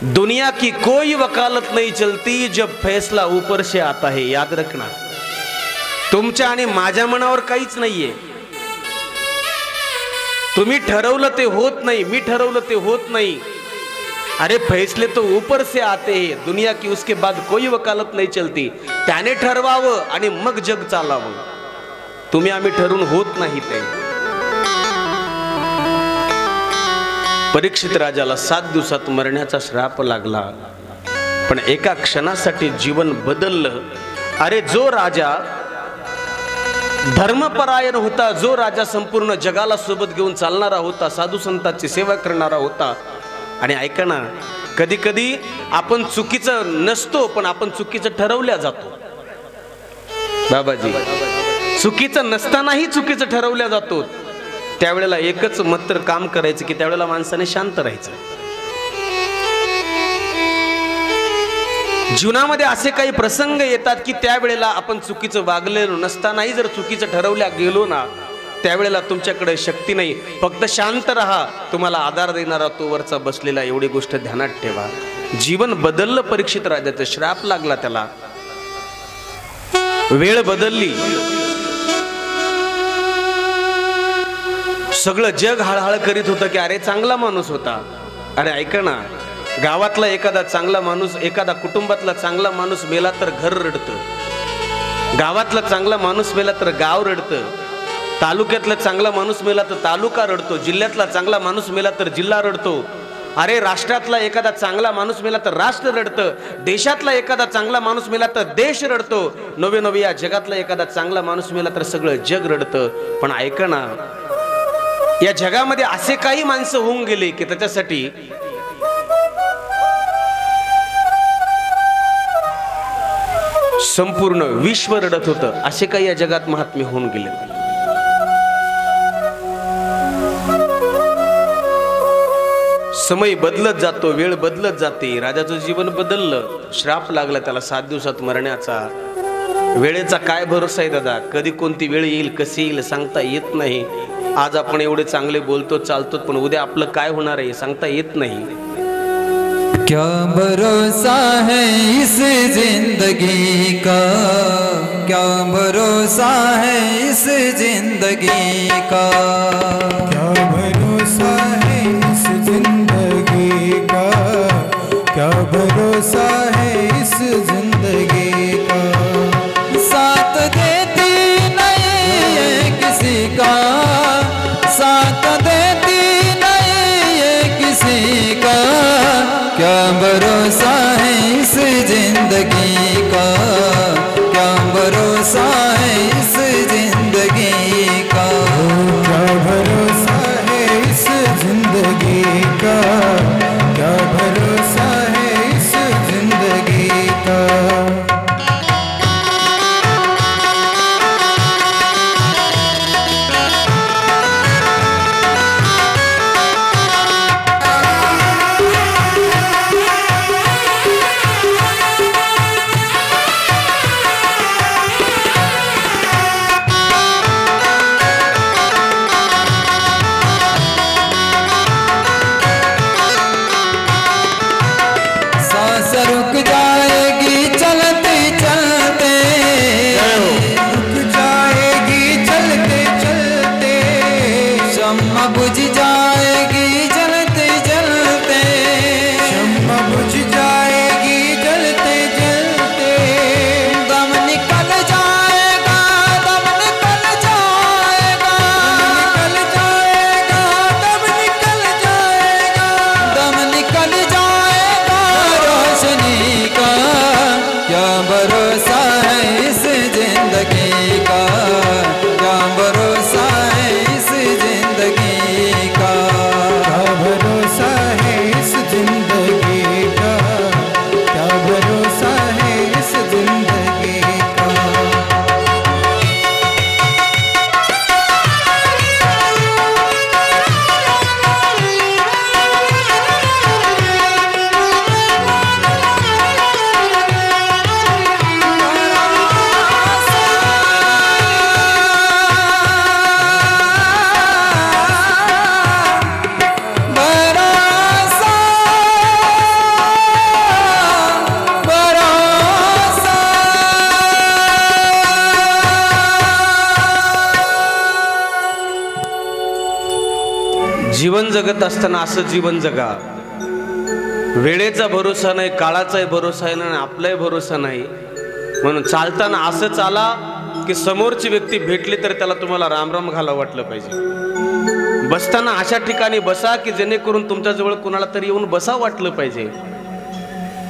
दुनिया की कोई वकालत नहीं चलती जब फैसला ऊपर से आता है, याद रखना। तुमच्या आणि माझ्या मनावर काहीच नाहीये। तुम्ही ठरवलं ते होत नाही, मी ठरवलं ते होत नाही। अरे फैसले तो ऊपर से आते हैं, दुनिया की उसके बाद कोई वकालत नहीं चलती। त्याने ठरवावं आणि मग जग चालावं। तुम्ही आम्ही ठरवून होत नाही ते। परीक्षित राजाला 7 दिवसात मरण्याचा श्राप लागला, पण एका क्षणासाठी जीवन बदललं। अरे जो राजा धर्मपरायण होता, जो राजा संपूर्ण जगाला सोबत घेऊन चालणारा होता, साधू संतांची सेवा करणारा होता। आणि ऐका ना, कधी कधी आपण चुकीचं नसतो, पण आपण चुकीचं ठरवल्या जातो। बाबाजी, चुकीचं नसतानाही चुकीचं ठरवल्या जातो। त्यावेळेला एकच मात्र काम करायचं की त्यावेळेला माणसाने शांत राहायचं। जीवनामध्ये असे काही प्रसंग येतात की त्यावेळेला आपण चुकीचं वागलेलो नसतानाही जर चुकीचं ठरवल्या गेलो ना, त्यावेळेला तुमच्याकडे शक्ती नाही। फक्त शांत राहा, तुम्हाला आधार देणारा तो वरचा बसलेला, एवढी गोष्ट ध्यानात ठेवा। जीवन बदललं परीक्षित राजाचं, श्राप लागला त्याला, वेळ बदलली। सगळं जग हळहळ करीत होतं की अरे चांगला माणूस होता। अरे ऐका ना, गावातला एखादा चांगला माणूस, एखादा कुटुंबातला चांगला माणूस मेला तर घर रडतं, गावातला चांगला माणूस मेला तर गाव रडतं, तालुक्यातला चांगला माणूस मेला तर तालुका रडतो, जिल्ह्यातला चांगला माणूस मेला तर जिल्हा रडतो। अरे राष्ट्रातला एखादा चांगला माणूस मेला तर राष्ट्र रडतं, देशातला एखादा चांगला माणूस मेला तर देश रडतो, नवे या जगातला एखादा चांगला माणूस मेला तर सगळं जग रडतं। पण ऐका ना, या जगामध्ये असे काही माणसं होऊन गेले की त्याच्यासाठी संपूर्ण विश्व रडत होतं। असे काही या जगात महात्मे होऊन गेले। समय बदलत जातो, वेळ बदलत जाते। राजाचं जीवन बदललं, श्राप लागला त्याला 7 दिवसात मरण्याचा। वेळेचा काय भरोसा आहे दादा, कधी कोणती वेळ येईल, कशी येईल सांगता येत नाही। आज आपण एवढे चांगले बोलतो चालतो, पण उद्या आपलं काय होणार आहे सांगता येत नाही। क्या भरोसा है इस जिंदगी का, क्या भरोसा है इस जिंदगी का, क्या भरोसा है इस जिंदगी का, क्या भरोसा है इस जिंदगी का। साथ देती नहीं है किसी का, साथ देती नहीं है किसी का, क्या भरोसा है इस जिंदगी का, क्या भरोसा है इस जिंदगी का, क्या भरोसा है इस जिंदगी का, क्या भरोसा है इस जिंदगी का। जगत असताना असं जीवन जगा. वेळेचा भरोसा नाही, काळाचाही भरोसा आहे आणि आपलाही भरोसा नाही. म्हणून चालताना असं चाला की समोरची व्यक्ती भेटली तर त्याला तुम्हाला रामराम घाला वाटलं पाहिजे. बसताना अशा ठिकाणी बसा की जेणेकरून तुमच्याजवळ कुणाला तरी येऊन बसा वाटलं पाहिजे.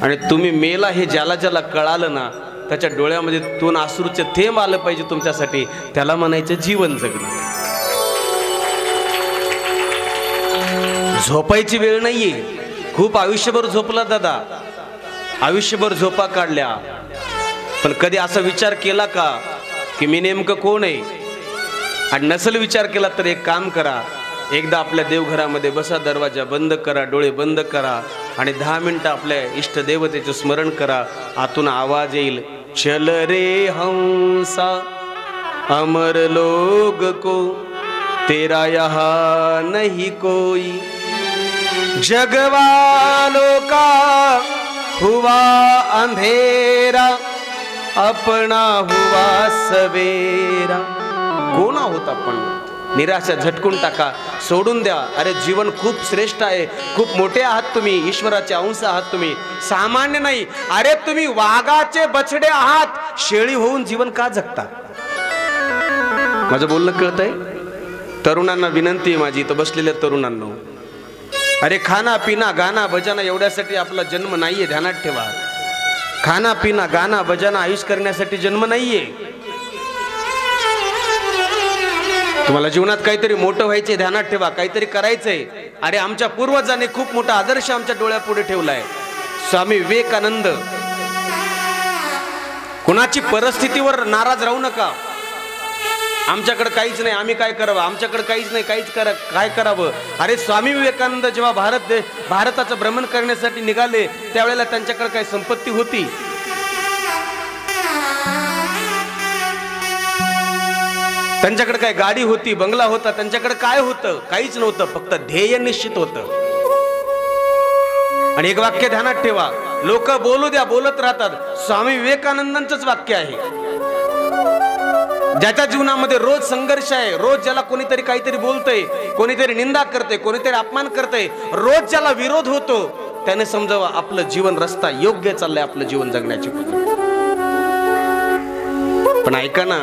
आणि तुम्ही मेला हे ज्याला ज्याला कळालं ना, त्याच्या डोळ्यामध्ये 2 अश्रूचे थेंब आलं पाहिजे तुमच्यासाठी. त्याला म्हणायचं जीवन जगणं. झोपायची वेळ नाहीये. खूप आयुष्यभर झोपला दादा, आयुष्यभर झोपा काढल्या, पण कधी असा विचार केला का की मी नेमकं कोण आहे? आणि नसेल विचार केला तर एक काम करा, एकदा आपल्या देवघरामध्ये बसा, दरवाजा बंद करा, डोळे बंद करा आणि 10 मिनिटं आपल्या इष्ट देवतेचे स्मरण करा. आतून आवाज येईल, चल रे हंसा अमर लोग को तेरा यहाँ नहीं कोई, जगवालों का हुआ अंधेरा अपना हुआ सवेरा. कोण आहोत आपण? निराशा झटकून टाका, सोडून द्या. अरे जीवन खूप श्रेष्ठ आहे, खूप मोठे आहात तुम्ही, ईश्वराचे अंश आहात तुम्ही, सामान्य नाही. अरे तुम्ही वाघाचे बछडे आहात, शेळी होऊन जीवन का जगता? माझं बोलणं कळतंय? तरुणांना विनंती आहे माझी, इथं बसलेल्या तरुणांना, अरे खाना पिना गाना बजाना एवढ्यासाठी आपला जन्म नाहीये, ध्यानात ठेवा. खाना पिना गाना बजाना आयुष करण्यासाठी जन्म नाहीये. तुम्हाला जीवनात काहीतरी मोठं व्हायचंय, ध्यानात ठेवा, काहीतरी करायचंय. अरे आमच्या पूर्वजांनी खूप मोठा आदर्श आमच्या डोळ्यापुढे ठेवलाय. स्वामी विवेकानंद. कुणाची परिस्थितीवर नाराज राहू नका. आमच्याकडे काहीच नाही, आम्ही काय करावं, आमच्याकडे काहीच नाही, काय करावं. अरे स्वामी विवेकानंद जेव्हा भारताचं भ्रमण करण्यासाठी निघाले त्यावेळेला त्यांच्याकडे काय संपत्ती होती? त्यांच्याकडे काय गाडी होती, बंगला होता? त्यांच्याकडे काय होतं? काहीच नव्हतं, फक्त ध्येय निश्चित होतं. आणि एक वाक्य ध्यानात ठेवा, लोक बोलू द्या, बोलत राहतात, स्वामी विवेकानंदांचंच वाक्य आहे. ज्याच्या जीवनामध्ये रोज संघर्ष आहे, रोज ज्याला कोणीतरी काहीतरी बोलतंय, कोणीतरी निंदा करते, कोणीतरी अपमान करते, रोज ज्याला विरोध होतो, त्याने समजावं आपलं जीवन रस्ता योग्य चाललंय, आपलं जीवन जगण्याची. पण ऐका ना,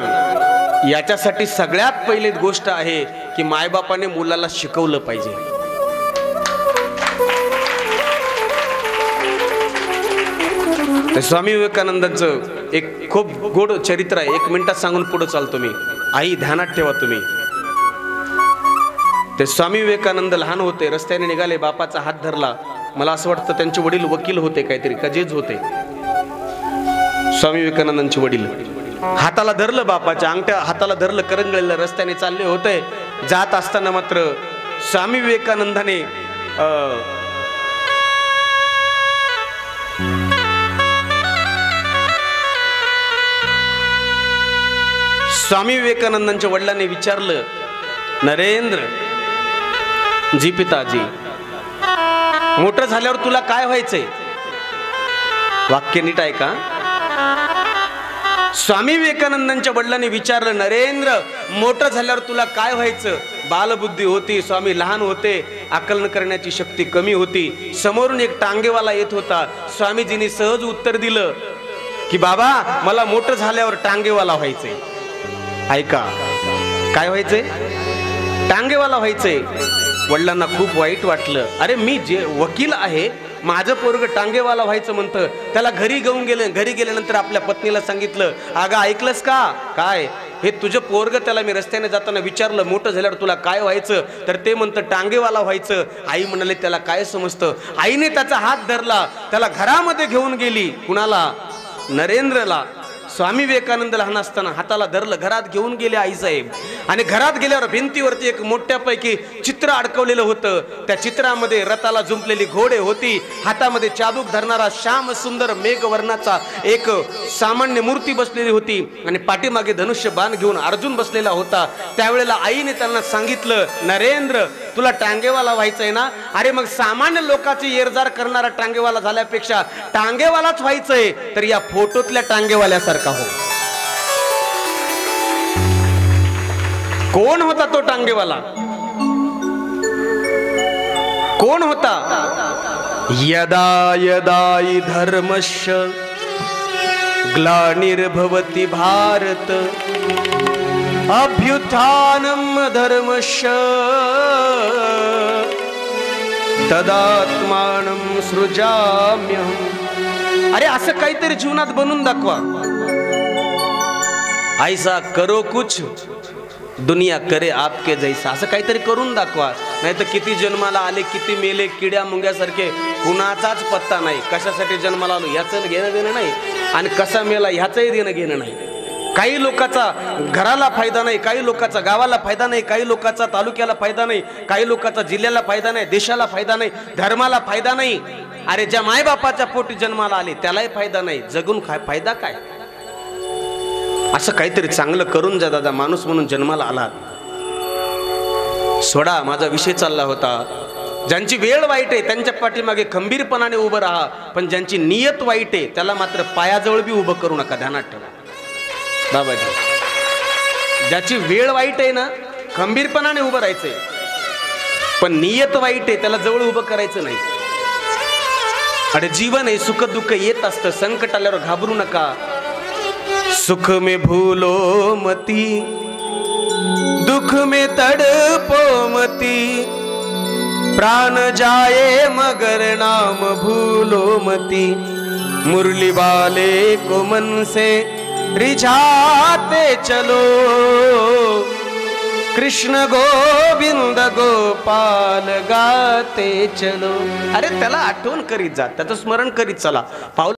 याच्यासाठी सगळ्यात पहिली गोष्ट आहे की मायबापाने मुलाला शिकवलं पाहिजे. स्वामी विवेकानंदांचं एक खूप गोड चरित्र आहे, 1 मिनिटात सांगून पुढे चालतो मी. आई ध्यानात ठेवा तुम्ही. ते स्वामी विवेकानंद लहान होते, रस्त्याने निघाले, बापाचा हात धरला. मला असं वाटतं त्यांचे वडील वकील होते, काहीतरी कजेज होते. स्वामी विवेकानंदांचे वडील हाताला धरलं, बापाच्या अंगठ्या हाताला धरलं, करंगळीला रस्त्याने चालले होते. जात असताना मात्र स्वामी विवेकानंदाने स्वामी विवेकानंदांच्या वडिलांनी विचारलं, नरेंद्र जी पिताजी, मोठं झाल्यावर तुला काय व्हायचंय? वाक्य नीट आहे का? स्वामी विवेकानंदांच्या वडिलांनी विचारलं, नरेंद्र मोठं झाल्यावर तुला काय व्हायचं? बालबुद्धी होती, स्वामी लहान होते, आकलन करण्याची शक्ती कमी होती. समोरून एक टांगेवाला येत होता. स्वामीजींनी सहज उत्तर दिलं की बाबा मला मोठं झाल्यावर टांगेवाला व्हायचंय. ऐका, काय व्हायचंय? टांगेवाला व्हायचंय. वडिलांना खूप वाईट वाटलं. अरे मी जे वकील आहे, माझं पोरग टांगेवाला व्हायचं म्हणतं. त्याला घरी घेऊन गेले. घरी गेल्यानंतर आपल्या पत्नीला सांगितलं, अगं ऐकलंस का? काय? हे तुझं पोरग, त्याला मी रस्त्याने जाताना विचारलं मोठं झाल्यावर तुला काय व्हायचं, तर ते म्हणतं टांगेवाला व्हायचं. आई म्हणाले त्याला काय समजतं? आईने त्याचा हात धरला, त्याला घरामध्ये घेऊन गेली. कुणाला? नरेंद्रला. स्वामी विवेकानंद लहान असताना हाताला धरलं, घरात घेऊन गेले आईसाहेब. आणि घरात गेल्यावर भिंतीवरती एक मोठ्यापैकी चित्र अडकवलेलं होतं. त्या चित्रामध्ये रथाला जुंपलेली घोडे होती, हातामध्ये चाबूक धरणारा श्याम सुंदर मेघवर्णाचा एक सामान्य मूर्ती बसलेली होती आणि पाठीमागे धनुष्य बाण घेऊन अर्जुन बसलेला होता. त्यावेळेला आईने त्यांना सांगितलं, नरेंद्र तुला टांगेवाला व्हायचंय ना? अरे मग सामान्य लोकांची येरजार करणारा टांगेवाला झाल्यापेक्षा टांगेवालाच व्हायचंय तर या फोटोतल्या टांगेवाल्यासारखा हो. कोण होता तो टांगेवाला? कोण होता? यदा यदा हि धर्मस्य ग्लानिर्भवति भारत अभ्युत्थानम् धर्मस्य तदात्मानं सृजाम्यहम्. अरे असं काहीतरी जीवनात बनवून दाखवा. ऐसा करो कुछ दुनिया करे आपके जैसा. असं काहीतरी करून दाखवा. नाही तर किती जन्माला आले, किती मेले, किड्या मुंग्यासारखे, कुणाचाच पत्ता नाही. कशासाठी जन्माला आलो ह्याचं घेणं देणं नाही, आणि कसा मेला ह्याचंही देणं घेणं नाही. काही लोकांचा घराला फायदा नाही, काही लोकांचा गावाला फायदा नाही, काही लोकांचा तालुक्याला फायदा नाही, काही लोकांचा जिल्ह्याला फायदा नाही, देशाला फायदा नाही, धर्माला फायदा नाही. अरे ज्या मायबापाच्या पोटी जन्माला आले त्यालाही फायदा नाही. जगून फायदा काय? असं काहीतरी चांगलं करून जा दादा. माणूस म्हणून जन्माला आलात. सोडा, माझा विषय चालला होता. ज्यांची वेळ वाईट आहे त्यांच्या पाठीमागे खंबीरपणाने उभं राहा, पण ज्यांची नियत वाईट आहे त्याला मात्र पायाजवळ बी उभं करू नका. ध्यानात ठेवा बाबाजी. ज्याची वेळ वाईट आहे ना, खंबीरपणाने उभं राहायचंय, पण नियत वाईट आहे त्याला जवळ उभं करायचं नाही. अरे जीवन आहे, सुख दुःख येत असतं. संकट आल्यावर घाबरू नका. सुख में भूलो मती, दुख में तड़पो मती, प्राण जाए मगर नाम भूलो मती, मुरली वाले को मन से रिझाते चलो, कृष्ण गोविंद गोपाल गाते चलो. अरे त्याला आठवण करीत जा, त्याचं स्मरण करीत चला. पाऊल